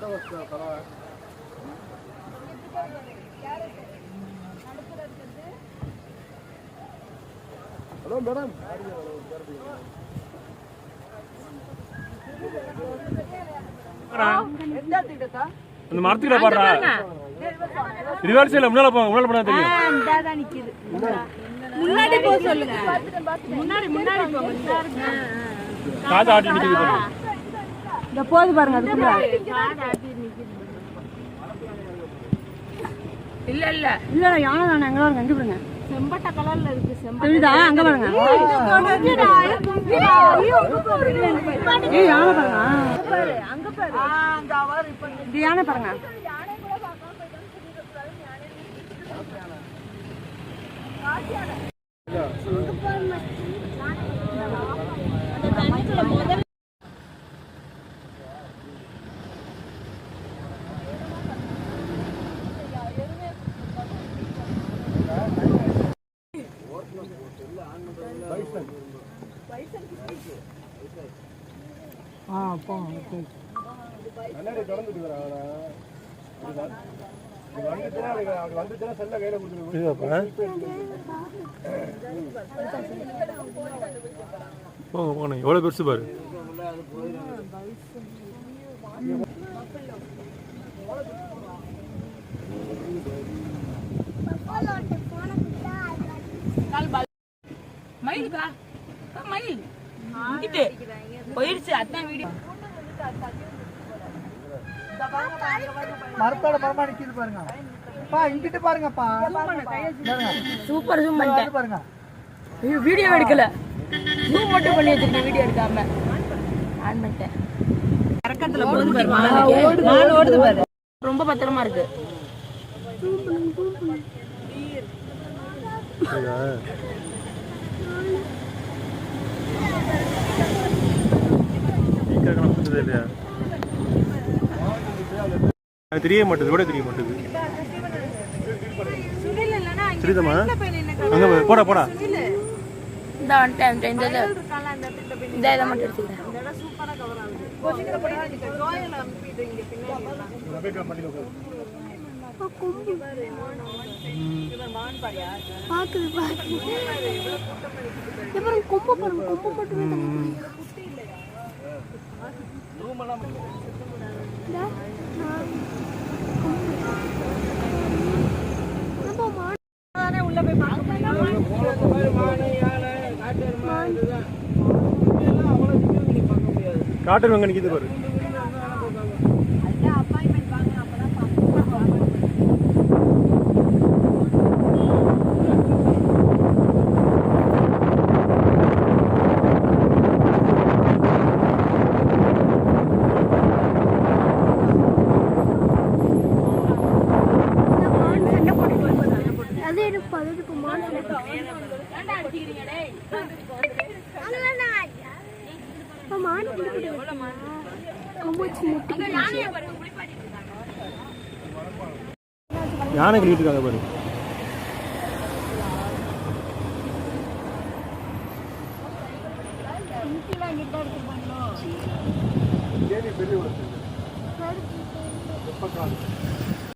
Hello madam, அந்த மரத்துக்கிட்ட பாடுறா. ரிவர்ஸ்ல முன்னால போங்க, முன்னால போனா தெரியும். முன்னாடி போக சொல்லுங்க. முன்னாடி போங்க. காது ஆட்டி நிக்குது பாருங்க. இந்த போது பாருங்க, அதுக்குள்ள காது ஆட்டி நிக்குது. இல்ல யானை தானே. அங்க பாருங்க, அங்க பாருங்க. செம்பட்ட கலர்ல இருக்கு. செம்பட்ட அங்க பாருங்க. ஏய் யானை பாருங்க. அங்க பாரு. அங்க அவர் இப்ப இந்த யானை பாருங்க. யானை கூட பார்க்காம போய்தான் சொல்லிட்டு இருக்காரு. யானை அங்க பாருங்க. அந்த தண்ணிக்குள்ள முதல்ல போங்க, எவ்வளவு பெருசு பாரு. போயிடுச்சு. அதான் வீடியோ மரத்தோட மரமா நிக்குது பாருங்க. இங்கிட்டு பாருங்கப்பா. சூப்பர் ஜூம் பண்ணிட்டேன் பாருங்க. வீடியோ எடுக்கல, ஜூம் மட்டும் பண்ணி வச்சிருக்கேன், வீடியோ எடுக்காம ஆன் பண்ணிட்டேன். இறக்கத்துல போகுது பாரு, மான் ஓடுது பாரு. ரொம்ப பத்திரமா இருக்கு. தெரிய மாட்டேது, விட தெரிய மாட்டேது. தெரியுதமா? அங்க போடா போடா. இந்த வந்துட்டேன். இந்த இதை மட்டும் எடுத்துக்கிறேன். காட்டு வெங்க நிக்குது பாரு. யானை கழிட்டு இருக்காங்க பாரு. பெரிய